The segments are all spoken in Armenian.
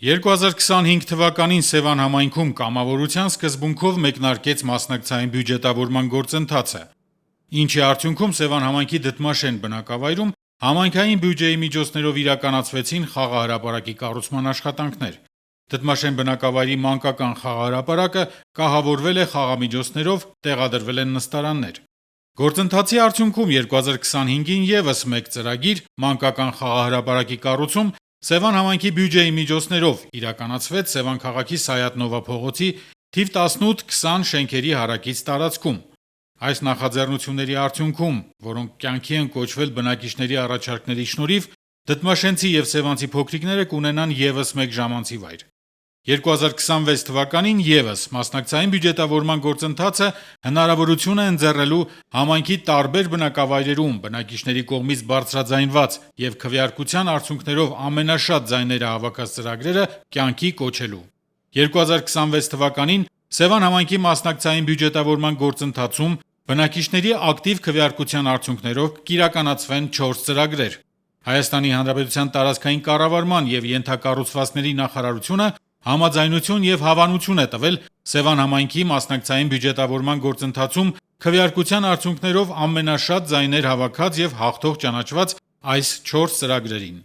2025 թվականին Սևան համայնքում կամավորության սկզբունքով մեկնարկեց մասնակցային բյուջետավորման գործընթացը, ինչի արդյունքում Սևան համայնքի Դդմաշեն բնակավայրում համայնքային բյուջեի միջոցներով իրականացվեցին խաղահրապարակի կառուցման աշխատանքներ։ Դդմաշեն բնակավայրի մանկական խաղահրապարակը կահավորվել է խաղամիջոցներով, տեղադրվել են նստարաններ։ Գործընթացի արդյունքում 2025-ին եւս մեկ ծրագիր մանկական խաղահրապարակի կառուցում Սևան համայնքի բյուջեի միջոցներով իրականացվեց Սևան քաղաքի Սայաթ-Նովա փողոցի թիվ 18-20 շենքերի հարակից տարածքում։ Այս նախաձեռնությունների արդյունքում, որոնք կյանքի են կոչվել բնակիչների առաջարկների շնորհիվ, դդմաշենցի եւ սևանցի փոքրիկները կունենան եւս մեկ ժամանցի վայր։ 2026 թվականին եւս մասնակցային բյուջետավորման գործընթացը հնարավորություն է ընձեռելու համայնքի տարբեր բնակավայրերում բնակիչների կողմից բարձրաձայնված եւ քվեարկության արդյունքներով ամենաշատ ձայները հավաքած ծրագրերը կյանքի կոչելու։ 2026 թվականին Սևան համայնքի մասնակցային բյուջետավորման գործընթացում բնակիչների ակտիվ քվեարկության արդյունքներով կիրականացվեն 4 ծրագրեր։ Հայաստանի Հանրապետության տարածքային կառավարման եւ ենթակառուցվածքների նախարարությունը համաձայնություն եւ հավանություն է տվել Սևան համայնքի մասնակցային բյուջետավորման գործընթացում քվեարկության արդյունքներով ամենաշատ ձայներ հավաքած եւ հաղթող ճանաչված այս 4 ծրագրերին։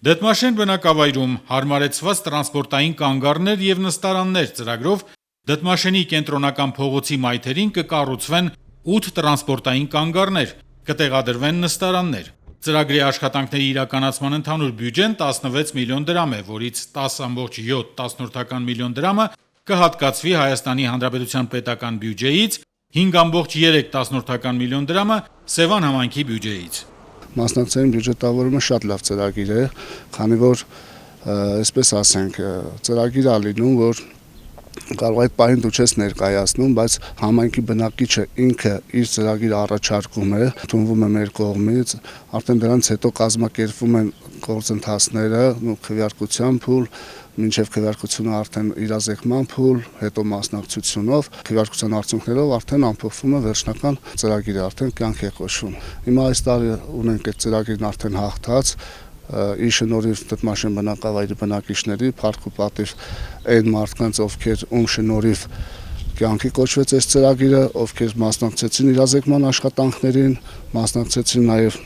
Դդմաշեն բնակավայրում հարմարեցված տրանսպորտային կանգառներ եւ նստարաններ ծրագրով Դդմաշենի կենտրոնական փողոցի մայթերին կկառուցվեն 8 տրանսպորտային կանգառներ, կտեղադրվեն նստարաններ։ Ծրագրի աշխատանքների իրականացման ընդհանուր բյուջեն 16 միլիոն դրամ է, որից 10.7 միլիոն դրամը կհատկացվի Հայաստանի Հանրապետության պետական բյուջեից, 5.3 միլիոն դրամը Սևան համայնքի բյուջեից։ Մասնակցային բյուջետավորումը շատ լավ ծրագիր է, քանի որ այսպես ասենք, ծրագիր է լինում, որ կարող այդ պահին դու չես ներկայացնում, բայց համայնքի բնակիչը ինքը իր ծրագիրը առաջարկում է, ընդունվում է մեր կողմից, արդեն դրանից հետո կազմակերպվում են գործընթացները, քվեարկության փուլ, մինչև քվեարկությունը արդեն իրազեկման փուլ, հետո մասնակցությունով, քվեարկության արդյունքներով արդեն ամփոփվում է վերջնական ծրագիրը, արդեն կյանք է կոչվում։ Հիմա այս տարի ունենք այդ ծրագիրն արդեն հաղթած, ի շնորհիվ Դդմաշեն բնակավայրի բնակիչների փառք ու պատիվ այն մարդկանց, ովքեր շնորհիվ կյանքի կոչվեց այս ծրագիրը, ովքեր մասնակցեցին իրազեկման աշխատանքներին, մասնակցեցին նաև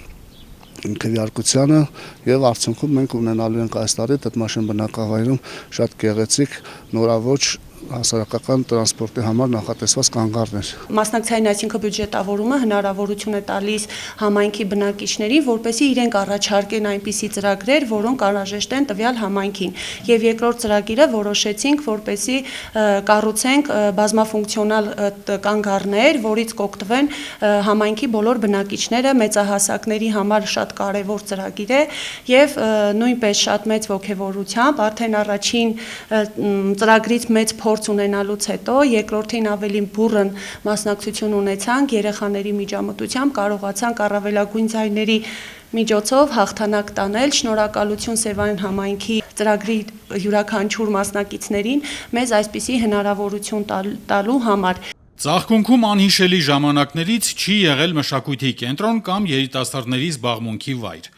քվեարկությանը եւ արդյունքում մենք ունենալու ենք այս տարի Դդմաշեն բնակավայրում շատ գեղեցիկ նորաոճ հասարակական տրանսպորտի համար նախատեսված կանգառներ։ Մասնակցային, այսինքն բյուջետավորումը հնարավորություն է տալիս համայնքի բնակիչներին, որպեսզի իրենք առաջարկեն այնպիսի ծրագրեր, որոնք անհրաժեշտ են տվյալ համայնքին։ Եվ երկրորդ ծրագիրը որոշեցինք, որպեսզի կառուցենք բազմաֆունկցիոնալ կանգառներ, որից կօգտվեն համայնքի բոլոր բնակիչները, մեծահասակների համար շատ կարևոր ծրագիր է եւ նույնպես շատ մեծ ողջավորությամբ արդեն առաջին ծրագրից մեծ փորձ ունենալուց հետո երկրորդին ավելի բուռն մասնակցություն ունեցանք, երեխաների միջամտությամբ կարողացանք առավելագույն ձայների միջոցով հաղթանակ տանել։ Շնորհակալություն Սևան համայնքի ծրագրի յուրաքանչյուր մասնակիցներին մեզ այսպիսի հնարավորություն տալու համար։ Ծաղկունքում անհիշելի ժամանակներից չի եղել մշակույթի կենտրոն կամ երիտասարդների զբաղմունքի վայր։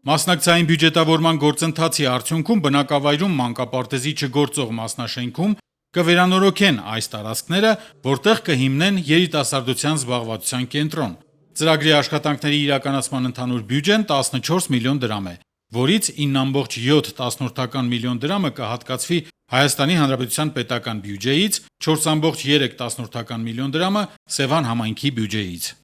Մասնակցային բյուջետավորման գործընթացի արդյունքում բնակավայրում մանկապարտեզի չգործող մասնաշենքում կվերանորոգեն այս տարածքները, որտեղ կհիմնեն երիտասարդության զբաղվածության կենտրոն։ Ծրագրի աշխատանքների իրականացման ընդհանուր բյուջեն 14 միլիոն դրամ է, որից 9.7 միլիոն դրամը կհատկացվի Հայաստանի Հանրապետության պետական բյուջեից, 4.3 միլիոն դրամը Սևան համայնքի բյուջեից։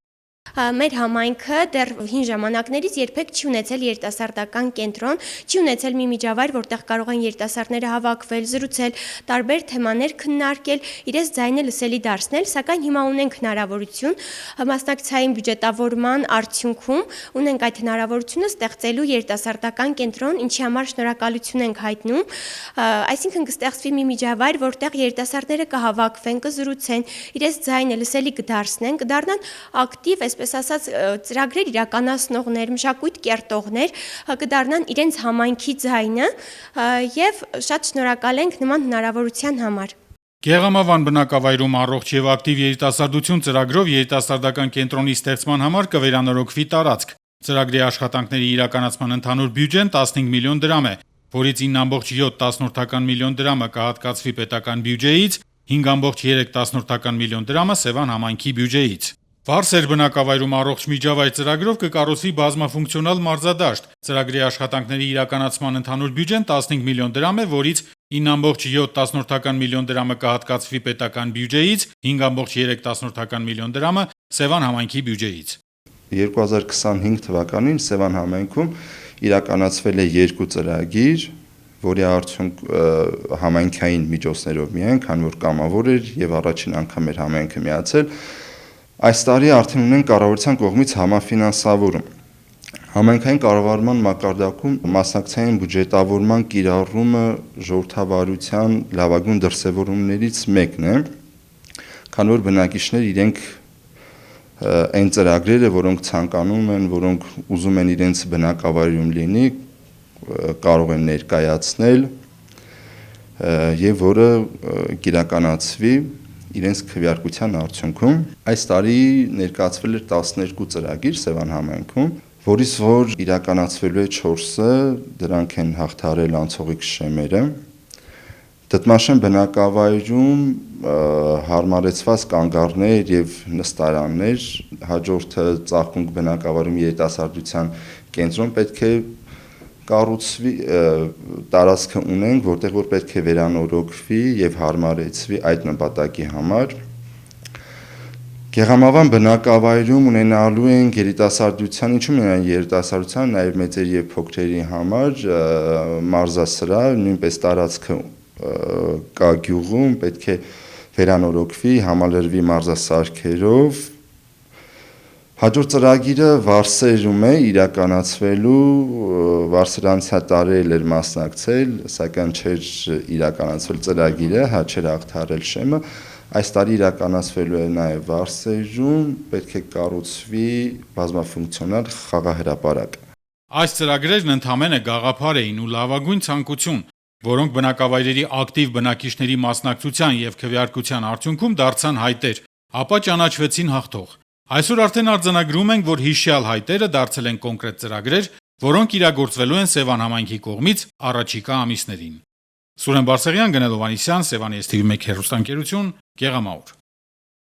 Մեր համայնքը դեռ հին ժամանակներից երբեք չի ունեցել երիտասարդական կենտրոն, չի ունեցել մի միջավայր, որտեղ կարող են երիտասարդները հավաքվել, զրուցել, տարբեր թեմաներ քննարկել, իրենց ձայնը լսելի դարձնել, սակայն հիմա ունենք հնարավորություն մասնակցային բյուջետավորման արդյունքում ունենք այդ հնարավորությունը ստեղծելու երիտասարդական կենտրոն, ինչի համար շնորհակալություն ենք հայտնում, այսինքն կստեղծվի մի միջավայր, որտեղ երիտասարդները կհավաքվեն, կզրուցեն, իրենց ձայնը լսելի կդարձնեն, կդառնան ակտիվ, այսպես ասած, ծրագրեր իրականացնողներ, մշակույթ կերտողներ, կդառնան իրենց համայնքի ձայնը եւ շատ շնորհակալ ենք նման հնարավորության համար։ Գեղամավան բնակավայրում առողջ եւ ակտիվ երիտասարդություն ծրագրով երիտասարդական կենտրոնի ստեղծման համար կվերանորոգվի տարածք։ Ծրագրի աշխատանքների իրականացման ընդհանուր բյուջեն 15 միլիոն դրամ է, որից 9.7 միլիոն դրամը կհատկացվի պետական բյուջեից, 5.3 միլիոն դրամը Սևան համայնքի բյուջեից։ Վարսեր բնակավայրում առողջ միջավայր ծրագրով կկառուցվի բազմաֆունկցիոնալ մարզադաշտ։ Ծրագրի աշխատանքների իրականացման ընդհանուր բյուջեն 15 միլիոն դրամ է, որից 9.7 միլիոն դրամը կհատկացվի պետական բյուջեից, 5.3 միլիոն դրամը Սևան համայնքի բյուջեից։ 2025 թվականին Սևան համայնքում իրականացվել է 2 ծրագիր, որի արդյունք համայնքային միջոցներով միայն, քանի որ կամավոր էր եւ առաջին անգամ էր համայնքը միացել, այս տարի արդեն ունեն կառավարության կողմից համաֆինանսավորում։ Համայնքային կառավարման մակարդակում մասնակցային բյուջետավորման կիրառումը ժողովրդավարության լավագույն դրսևորումներից մեկն է, քանի որ բնակիչներ իրենք այն ծրագրերը, որոնք ցանկանում են, որոնք ուզում են իրենց բնակավայրում լինի, կարող են ներկայացնել եւ որը կիրականացվի իրենց քվեարկության արդյունքում։ Այս տարի ներկայացվել էր 12 ծրագիր Սևան համայնքում, որից որ իրականացվելու է 4-ը, դրանք են հաղթահարել անցողիկ շեմերը։ Դդմաշեն բնակավայրում հարմարեցված կանգառներ եւ նստարաններ, հաջորդը Ծաղկունք բնակավայրում երիտասարդության կենտրոն պետք է կառուցվի, տարածքը ունենք, որտեղ որ պետք է վերանորոգվի եւ հարմարեցվի այդ նպատակի համար։ Գեղամավան բնակավայրում ունենալու են երիտասարդության, ինչու՞ միայն երիտասարդության, նաեւ մեծերի եւ փոքրերի համար մարզասրահ, նույնպես տարածքը կա գյուղում, պետք է վերանորոգվի, համալրվի մարզասարքերով։ Հաջորդ ծրագիրը Վարսերում է իրականացվելու, Վարսերանցյա տարել էր մասնակցել, սակայն չէր իրականացվել ծրագիրը, չէր հաղթահարել շեմը։ Այս տարի իրականացվելու է նաև Վարսերում, պետք է կառուցվի բազմաֆունկցիոնալ խաղահրապարակ։ Այս ծրագրերն ընդհանրապես գաղափար էին ու լավագույն ցանկություն, որոնք բնակավայրերի ակտիվ բնակիչների մասնակցության եւ քվեարկության արդյունքում դարձան հայտեր, ապա ճանաչվեցին հաղթող։ Այսօր արդեն արձանագրում ենք, որ հիշյալ հայտերը դարձել են կոնկրետ ծրագրեր, որոնք իրագործվելու են Սևան համայնքի կողմից առաջիկա ամիսներին։ Սուրեն Բարսեղյան, Գնել Հովհաննիսյան, Սևանի STV1 հեռուստաընկերություն, Գեղամաուր։